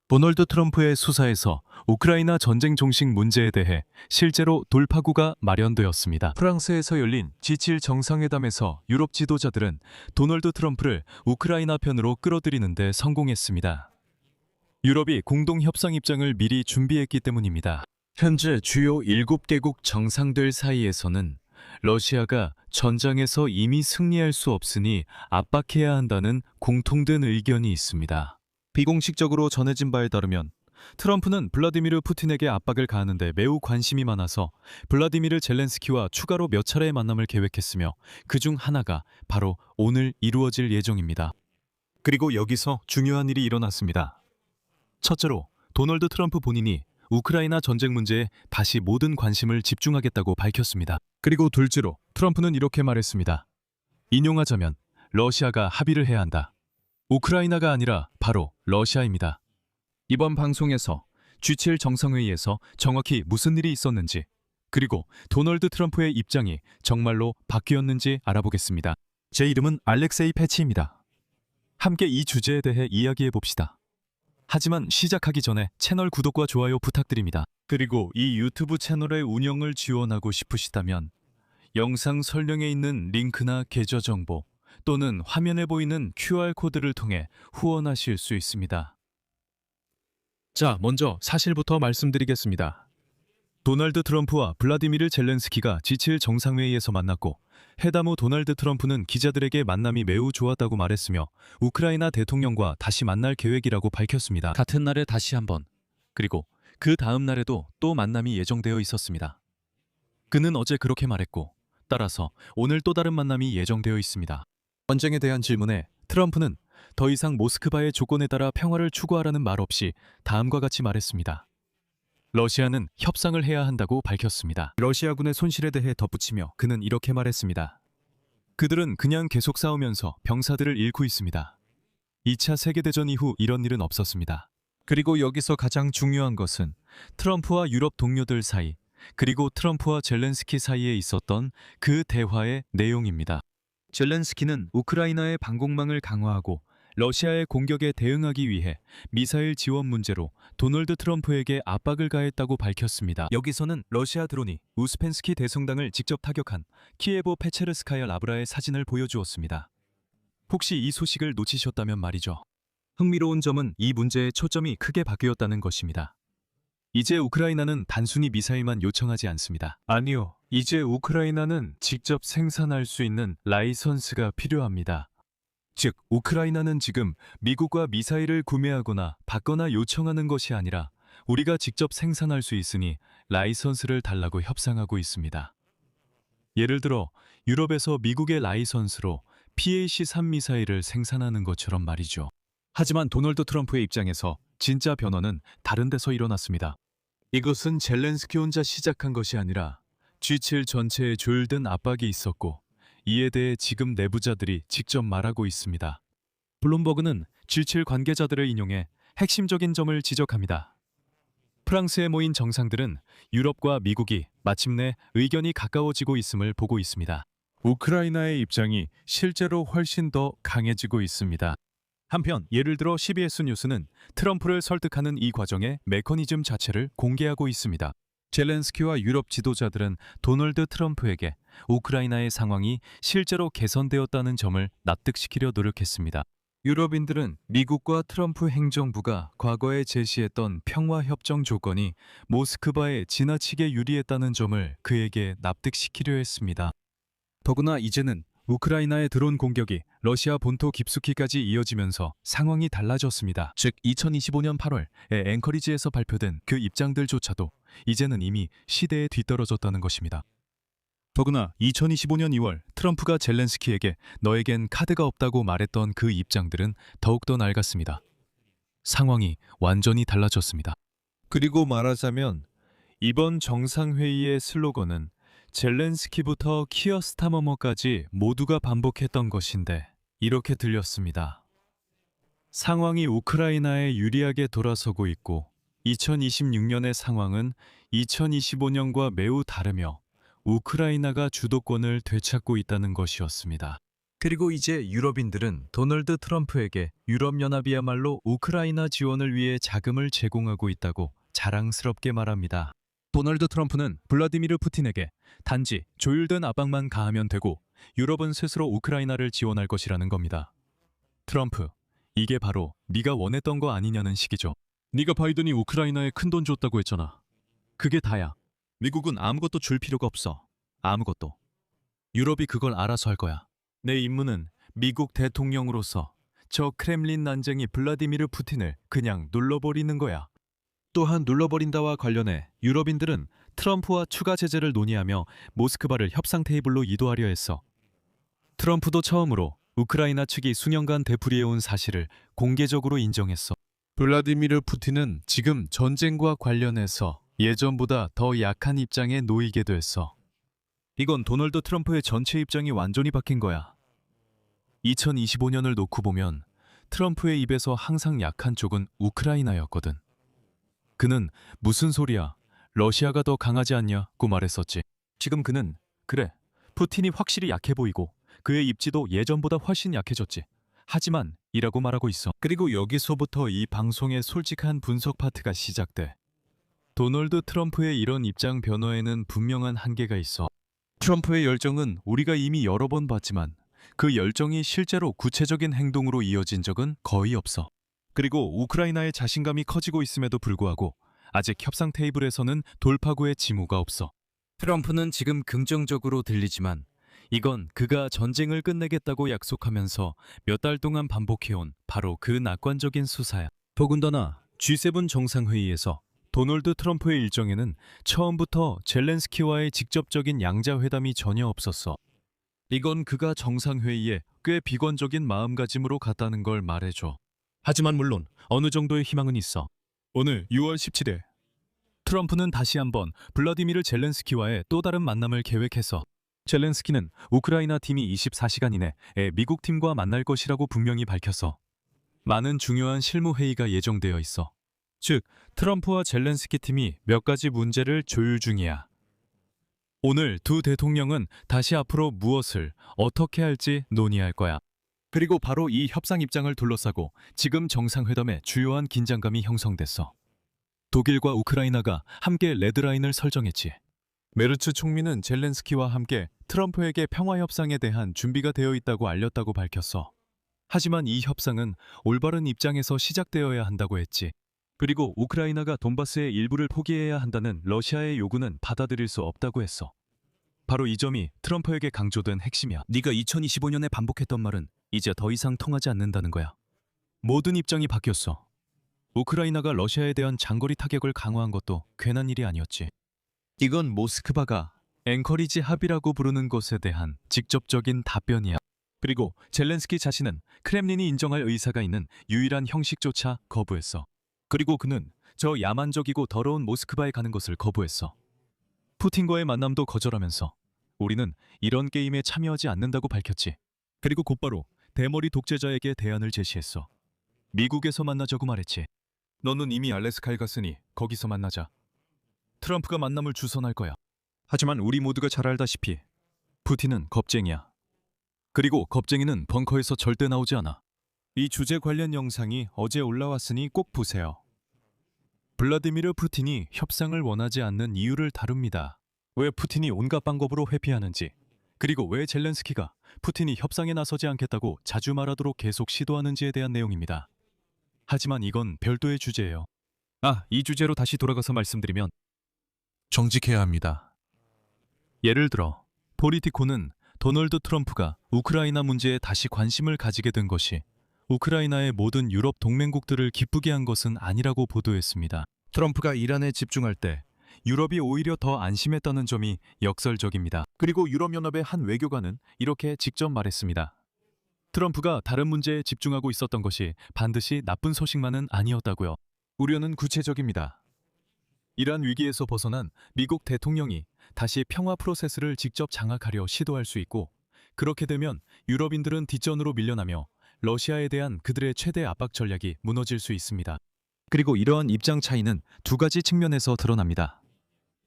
도널드 트럼프의 수사에서 우크라이나 전쟁 종식 문제에 대해 실제로 돌파구가 마련되었습니다. 프랑스에서 열린 G7 정상회담에서 유럽 지도자들은 도널드 트럼프를 우크라이나 편으로 끌어들이는 데 성공했습니다. 유럽이 공동 협상 입장을 미리 준비했기 때문입니다. 현재 주요 7개국 정상들 사이에서는 러시아가 전장에서 이미 승리할 수 없으니 압박해야 한다는 공통된 의견이 있습니다. 비공식적으로 전해진 바에 따르면 트럼프는 블라디미르 푸틴에게 압박을 가하는데 매우 관심이 많아서 블라디미르 젤렌스키와 추가로 몇 차례의 만남을 계획했으며 그중 하나가 바로 오늘 이루어질 예정입니다. 그리고 여기서 중요한 일이 일어났습니다. 첫째로 도널드 트럼프 본인이 우크라이나 전쟁 문제에 다시 모든 관심을 집중하겠다고 밝혔습니다. 그리고 둘째로 트럼프는 이렇게 말했습니다. 인용하자면 러시아가 합의를 해야 한다. 우크라이나가 아니라 바로 러시아입니다. 이번 방송에서 G7 정상회의에서 정확히 무슨 일이 있었는지, 그리고 도널드 트럼프의 입장이 정말로 바뀌었는지 알아보겠습니다. 제 이름은 알렉세이 패치입니다. 함께 이 주제에 대해 이야기해 봅시다. 하지만 시작하기 전에 채널 구독과 좋아요 부탁드립니다. 그리고 이 유튜브 채널의 운영을 지원하고 싶으시다면 영상 설명에 있는 링크나 계좌 정보 또는 화면에 보이는 QR코드를 통해 후원하실 수 있습니다. 자, 먼저 사실부터 말씀드리겠습니다. 도널드 트럼프와 블라디미르 젤렌스키가 G7 정상회의에서 만났고 회담 후 도널드 트럼프는 기자들에게 만남이 매우 좋았다고 말했으며 우크라이나 대통령과 다시 만날 계획이라고 밝혔습니다. 같은 날에 다시 한번, 그리고 그 다음 날에도 또 만남이 예정되어 있었습니다. 그는 어제 그렇게 말했고 따라서 오늘 또 다른 만남이 예정되어 있습니다. 전쟁에 대한 질문에 트럼프는 더 이상 모스크바의 조건에 따라 평화를 추구하라는 말 없이 다음과 같이 말했습니다. 러시아는 협상을 해야 한다고 밝혔습니다. 러시아군의 손실에 대해 덧붙이며 그는 이렇게 말했습니다. 그들은 그냥 계속 싸우면서 병사들을 잃고 있습니다. 2차 세계대전 이후 이런 일은 없었습니다. 그리고 여기서 가장 중요한 것은 트럼프와 유럽 동료들 사이, 그리고 트럼프와 젤렌스키 사이에 있었던 그 대화의 내용입니다. 젤렌스키는 우크라이나의 방공망을 강화하고 러시아의 공격에 대응하기 위해 미사일 지원 문제로 도널드 트럼프에게 압박을 가했다고 밝혔습니다. 여기서는 러시아 드론이 우스펜스키 대성당을 직접 타격한 키예보 페체르스카야 라브라의 사진을 보여주었습니다. 혹시 이 소식을 놓치셨다면 말이죠. 흥미로운 점은 이 문제의 초점이 크게 바뀌었다는 것입니다. 이제 우크라이나는 단순히 미사일만 요청하지 않습니다. 아니요. 이제 우크라이나는 직접 생산할 수 있는 라이선스가 필요합니다. 즉, 우크라이나는 지금 미국과 미사일을 구매하거나 받거나 요청하는 것이 아니라 우리가 직접 생산할 수 있으니 라이선스를 달라고 협상하고 있습니다. 예를 들어 유럽에서 미국의 라이선스로 PAC-3 미사일을 생산하는 것처럼 말이죠. 하지만 도널드 트럼프의 입장에서 진짜 변화는 다른 데서 일어났습니다. 이것은 젤렌스키 혼자 시작한 것이 아니라 G7 전체에 조율된 압박이 있었고 이에 대해 지금 내부자들이 직접 말하고 있습니다. 블룸버그는 G7 관계자들을 인용해 핵심적인 점을 지적합니다. 프랑스에 모인 정상들은 유럽과 미국이 마침내 의견이 가까워지고 있음을 보고 있습니다. 우크라이나의 입장이 실제로 훨씬 더 강해지고 있습니다. 한편 예를 들어 CBS 뉴스는 트럼프를 설득하는 이 과정의 메커니즘 자체를 공개하고 있습니다. 젤렌스키와 유럽 지도자들은 도널드 트럼프에게 우크라이나의 상황이 실제로 개선되었다는 점을 납득시키려 노력했습니다. 유럽인들은 미국과 트럼프 행정부가 과거에 제시했던 평화협정 조건이 모스크바에 지나치게 유리했다는 점을 그에게 납득시키려 했습니다. 더구나 이제는 우크라이나의 드론 공격이 러시아 본토 깊숙이까지 이어지면서 상황이 달라졌습니다. 즉 2025년 8월에 앵커리지에서 발표된 그 입장들조차도 이제는 이미 시대에 뒤떨어졌다는 것입니다. 더구나 2025년 2월 트럼프가 젤렌스키에게 너에겐 카드가 없다고 말했던 그 입장들은 더욱더 낡았습니다. 상황이 완전히 달라졌습니다. 그리고 말하자면 이번 정상회의의 슬로건은 젤렌스키부터 키어 스타머머까지 모두가 반복했던 것인데 이렇게 들렸습니다. 상황이 우크라이나에 유리하게 돌아서고 있고 2026년의 상황은 2025년과 매우 다르며 우크라이나가 주도권을 되찾고 있다는 것이었습니다. 그리고 이제 유럽인들은 도널드 트럼프에게 유럽연합이야말로 우크라이나 지원을 위해 자금을 제공하고 있다고 자랑스럽게 말합니다. 도널드 트럼프는 블라디미르 푸틴에게 단지 조율된 압박만 가하면 되고 유럽은 스스로 우크라이나를 지원할 것이라는 겁니다. 트럼프, 이게 바로 네가 원했던 거 아니냐는 식이죠. 네가 바이든이 우크라이나에 큰돈 줬다고 했잖아. 그게 다야. 미국은 아무것도 줄 필요가 없어. 아무것도. 유럽이 그걸 알아서 할 거야. 내 임무는 미국 대통령으로서 저 크렘린 난쟁이 블라디미르 푸틴을 그냥 눌러버리는 거야. 또한 눌러버린다와 관련해 유럽인들은 트럼프와 추가 제재를 논의하며 모스크바를 협상 테이블로 이도하려 했어. 트럼프도 처음으로 우크라이나 측이 수년간 되풀이해온 사실을 공개적으로 인정했어. 블라디미르 푸틴은 지금 전쟁과 관련해서 예전보다 더 약한 입장에 놓이게 됐어. 이건 도널드 트럼프의 전체 입장이 완전히 바뀐 거야. 2025년을 놓고 보면 트럼프의 입에서 항상 약한 쪽은 우크라이나였거든. 그는 무슨 소리야, 러시아가 더 강하지 않냐고 말했었지. 지금 그는 그래, 푸틴이 확실히 약해 보이고 그의 입지도 예전보다 훨씬 약해졌지. 하지만 이라고 말하고 있어. 그리고 여기서부터 이 방송의 솔직한 분석 파트가 시작돼. 도널드 트럼프의 이런 입장 변화에는 분명한 한계가 있어. 트럼프의 열정은 우리가 이미 여러 번 봤지만 그 열정이 실제로 구체적인 행동으로 이어진 적은 거의 없어. 그리고 우크라이나의 자신감이 커지고 있음에도 불구하고 아직 협상 테이블에서는 돌파구의 징후가 없어. 트럼프는 지금 긍정적으로 들리지만 이건 그가 전쟁을 끝내겠다고 약속하면서 몇 달 동안 반복해온 바로 그 낙관적인 수사야. 더군다나 G7 정상회의에서 도널드 트럼프의 일정에는 처음부터 젤렌스키와의 직접적인 양자회담이 전혀 없었어. 이건 그가 정상회의에 꽤 비관적인 마음가짐으로 갔다는 걸 말해줘. 하지만 물론 어느 정도의 희망은 있어. 오늘 6월 17일 트럼프는 다시 한번 블라디미르 젤렌스키와의 또 다른 만남을 계획했어. 젤렌스키는 우크라이나 팀이 24시간 이내에 미국 팀과 만날 것이라고 분명히 밝혔어. 많은 중요한 실무 회의가 예정되어 있어. 즉, 트럼프와 젤렌스키 팀이 몇 가지 문제를 조율 중이야. 오늘 두 대통령은 다시 앞으로 무엇을 어떻게 할지 논의할 거야. 그리고 바로 이 협상 입장을 둘러싸고 지금 정상회담에 주요한 긴장감이 형성됐어. 독일과 우크라이나가 함께 레드라인을 설정했지. 메르츠 총리는 젤렌스키와 함께 트럼프에게 평화협상에 대한 준비가 되어 있다고 알렸다고 밝혔어. 하지만 이 협상은 올바른 입장에서 시작되어야 한다고 했지. 그리고 우크라이나가 돈바스의 일부를 포기해야 한다는 러시아의 요구는 받아들일 수 없다고 했어. 바로 이 점이 트럼프에게 강조된 핵심이야. 네가 2025년에 반복했던 말은 이제 더 이상 통하지 않는다는 거야. 모든 입장이 바뀌었어. 우크라이나가 러시아에 대한 장거리 타격을 강화한 것도 괜한 일이 아니었지. 이건 모스크바가 앵커리지 합의라고 부르는 것에 대한 직접적인 답변이야. 그리고 젤렌스키 자신은 크렘린이 인정할 의사가 있는 유일한 형식조차 거부했어. 그리고 그는 저 야만적이고 더러운 모스크바에 가는 것을 거부했어. 푸틴과의 만남도 거절하면서 우리는 이런 게임에 참여하지 않는다고 밝혔지. 그리고 곧바로 대머리 독재자에게 대안을 제시했어. 미국에서 만나자고 말했지. 너는 이미 알래스카에 갔으니 거기서 만나자. 트럼프가 만남을 주선할 거야. 하지만 우리 모두가 잘 알다시피 푸틴은 겁쟁이야. 그리고 겁쟁이는 벙커에서 절대 나오지 않아. 이 주제 관련 영상이 어제 올라왔으니 꼭 보세요. 블라디미르 푸틴이 협상을 원하지 않는 이유를 다룹니다. 왜 푸틴이 온갖 방법으로 회피하는지, 그리고 왜 젤렌스키가 푸틴이 협상에 나서지 않겠다고 자주 말하도록 계속 시도하는지에 대한 내용입니다. 하지만 이건 별도의 주제예요. 이 주제로 다시 돌아가서 말씀드리면 정직해야 합니다. 예를 들어 포리티코는 도널드 트럼프가 우크라이나 문제에 다시 관심을 가지게 된 것이 우크라이나의 모든 유럽 동맹국들을 기쁘게 한 것은 아니라고 보도했습니다. 트럼프가 이란에 집중할 때 유럽이 오히려 더 안심했다는 점이 역설적입니다. 그리고 유럽연합의 한 외교관은 이렇게 직접 말했습니다. 트럼프가 다른 문제에 집중하고 있었던 것이 반드시 나쁜 소식만은 아니었다고요. 우려는 구체적입니다. 이란 위기에서 벗어난 미국 대통령이 다시 평화 프로세스를 직접 장악하려 시도할 수 있고, 그렇게 되면 유럽인들은 뒷전으로 밀려나며 러시아에 대한 그들의 최대 압박 전략이 무너질 수 있습니다. 그리고 이러한 입장 차이는 두 가지 측면에서 드러납니다.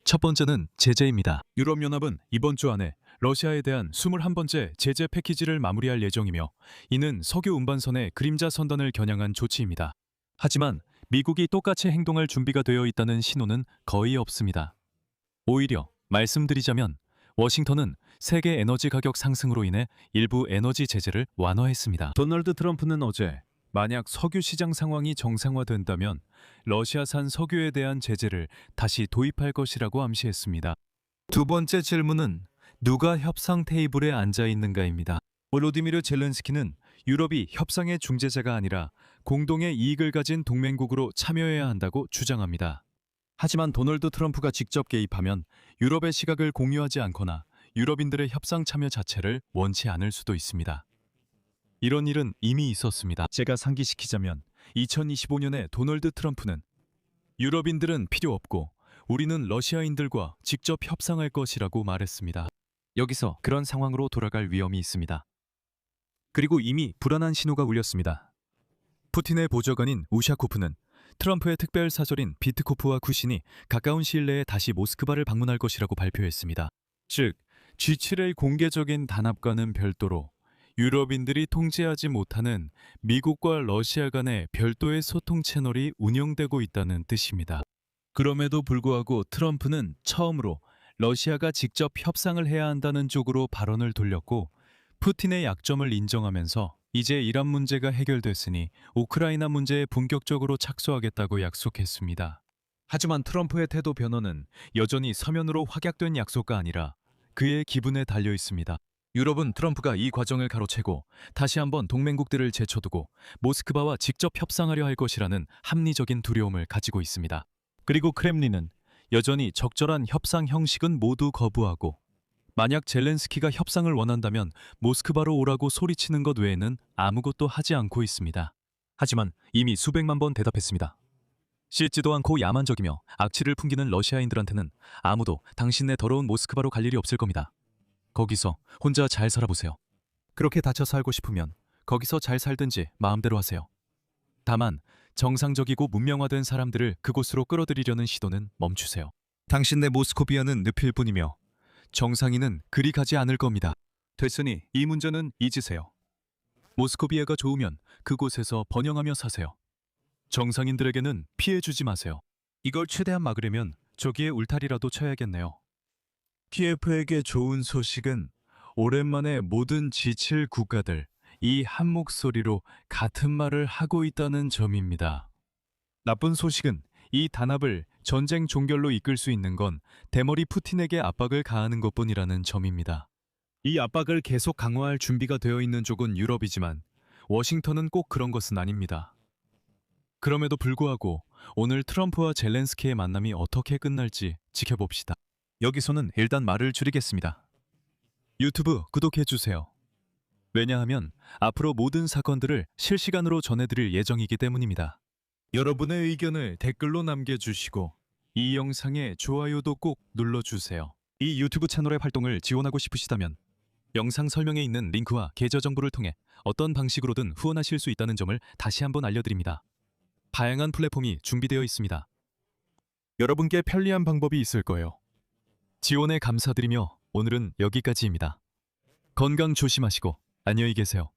첫 번째는 제재입니다. 유럽연합은 이번 주 안에 러시아에 대한 21번째 제재 패키지를 마무리할 예정이며 이는 석유 운반선의 그림자 선단을 겨냥한 조치입니다. 하지만 미국이 똑같이 행동할 준비가 되어 있다는 신호는 거의 없습니다. 오히려 말씀드리자면 워싱턴은 세계 에너지 가격 상승으로 인해 일부 에너지 제재를 완화했습니다. 도널드 트럼프는 어제 만약 석유 시장 상황이 정상화된다면 러시아산 석유에 대한 제재를 다시 도입할 것이라고 암시했습니다. 두 번째 질문은 누가 협상 테이블에 앉아 있는가입니다. 볼로디미르 젤렌스키는 유럽이 협상의 중재자가 아니라 공동의 이익을 가진 동맹국으로 참여해야 한다고 주장합니다. 하지만 도널드 트럼프가 직접 개입하면 유럽의 시각을 공유하지 않거나 유럽인들의 협상 참여 자체를 원치 않을 수도 있습니다. 이런 일은 이미 있었습니다. 제가 상기시키자면 2025년에 도널드 트럼프는 유럽인들은 필요 없고 우리는 러시아인들과 직접 협상할 것이라고 말했습니다. 여기서 그런 상황으로 돌아갈 위험이 있습니다. 그리고 이미 불안한 신호가 울렸습니다. 푸틴의 보좌관인 우샤코프는 트럼프의 특별 사절인 비트코프와 쿠신이 가까운 시일 내에 다시 모스크바를 방문할 것이라고 발표했습니다. 즉, G7의 공개적인 단합과는 별도로 유럽인들이 통제하지 못하는 미국과 러시아 간의 별도의 소통 채널이 운영되고 있다는 뜻입니다. 그럼에도 불구하고 트럼프는 처음으로 러시아가 직접 협상을 해야 한다는 쪽으로 발언을 돌렸고 푸틴의 약점을 인정하면서 이제 이란 문제가 해결됐으니 우크라이나 문제에 본격적으로 착수하겠다고 약속했습니다. 하지만 트럼프의 태도 변화는 여전히 서면으로 확약된 약속가 아니라 그의 기분에 달려 있습니다. 유럽은 트럼프가 이 과정을 가로채고 다시 한번 동맹국들을 제쳐두고 모스크바와 직접 협상하려 할 것이라는 합리적인 두려움을 가지고 있습니다. 그리고 크렘린은 여전히 적절한 협상 형식은 모두 거부하고 만약 젤렌스키가 협상을 원한다면 모스크바로 오라고 소리치는 것 외에는 아무것도 하지 않고 있습니다. 하지만 이미 수백만 번 대답했습니다. 씻지도 않고 야만적이며 악취를 풍기는 러시아인들한테는 아무도 당신네 더러운 모스크바로 갈 일이 없을 겁니다. 거기서 혼자 잘 살아보세요. 그렇게 다쳐 살고 싶으면 거기서 잘 살든지 마음대로 하세요. 다만 정상적이고 문명화된 사람들을 그곳으로 끌어들이려는 시도는 멈추세요. 당신네 모스코비아는 늪일 뿐이며 정상인은 그리 가지 않을 겁니다. 됐으니 이 문제는 잊으세요. 모스코비아가 좋으면 그곳에서 번영하며 사세요. 정상인들에게는 피해 주지 마세요. 이걸 최대한 막으려면 저기에 울타리라도 쳐야겠네요. 키예프에게 좋은 소식은 오랜만에 모든 G7 국가들 이 한 목소리로 같은 말을 하고 있다는 점입니다. 나쁜 소식은 이 단합을 전쟁 종결로 이끌 수 있는 건 대머리 푸틴에게 압박을 가하는 것뿐이라는 점입니다. 이 압박을 계속 강화할 준비가 되어 있는 쪽은 유럽이지만 워싱턴은 꼭 그런 것은 아닙니다. 그럼에도 불구하고 오늘 트럼프와 젤렌스키의 만남이 어떻게 끝날지 지켜봅시다. 여기서는 일단 말을 줄이겠습니다. 유튜브 구독해주세요. 왜냐하면 앞으로 모든 사건들을 실시간으로 전해드릴 예정이기 때문입니다. 여러분의 의견을 댓글로 남겨주시고 이 영상에 좋아요도 꼭 눌러주세요. 이 유튜브 채널의 활동을 지원하고 싶으시다면 영상 설명에 있는 링크와 계좌 정보를 통해 어떤 방식으로든 후원하실 수 있다는 점을 다시 한번 알려드립니다. 다양한 플랫폼이 준비되어 있습니다. 여러분께 편리한 방법이 있을 거예요. 지원에 감사드리며 오늘은 여기까지입니다. 건강 조심하시고 안녕히 계세요.